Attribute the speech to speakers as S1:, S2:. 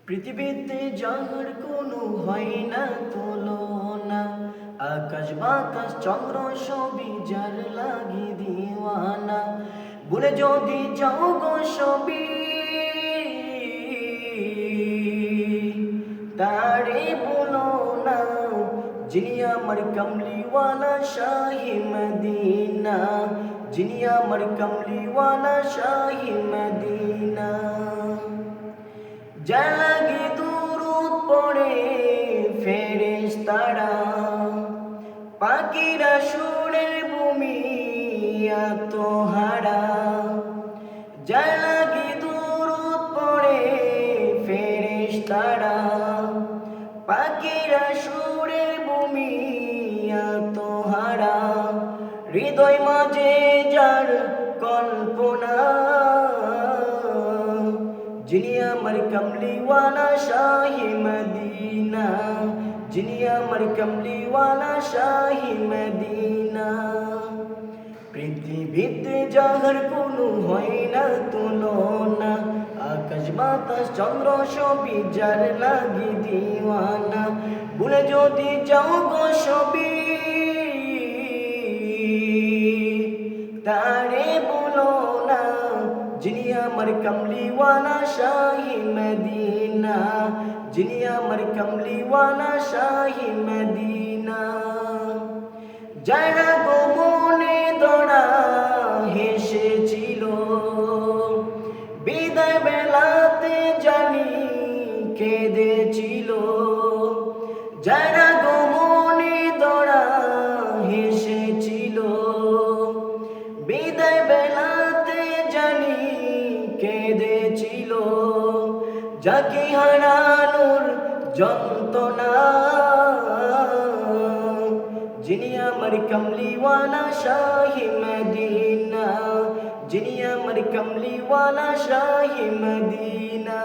S1: পৃথিবীতে যার কোনো হয় না তুলনা, আকাশ বাতাস চন্দ্র সবই যার লাগি দিওয়ানা। বলে যদি যাও গো সবই তারে বলো না, যিনি আমার কমলিওয়ালা শাহি মদিনা, যিনি আমার কমলিওয়ালা শাহি মদিনা। যার লাগি দুরূদ পড়ে ফেরেশতারা, পাখিরা সুরের ভূমি আত্মহারা। যার লাগি দুরূদ পড়ে ফেরেশতারা, পাখিরা সুরের ভূমি আত্মহারা। হৃদয় মাঝে যার কল্পনা, যিনি আমার কমলিওয়ালা শাহি মদিনা, যিনি আমার কমলিওয়ালা শাহি মদিনা। পৃথিবীতে যার কোনো হয় না তুলনা, আকাশ বাতাস চন্দ্র সবই যার লাগি দিওয়ানা। ভুলে যদি যাও গো সবই তারে বলো না, যিনি আমার কমলিওয়ালা শাহি মদিনা, যিনি আমার কমলিওয়ালা শাহি মদিনা। যারা গো মনে দড়া হেসেছিল, বিদায় বেলাতে জানি কেঁদেছিল। যারা গো মনে দড়া হেসেছিল, বিদায় বেলাতে জানি কেঁদেছিল। যাকে হারানোর যন্ত্রণা, যিনি আমার কমলিওয়ালা শাহি মদিনা, যিনি আমার কমলিওয়ালা শাহি মদিনা।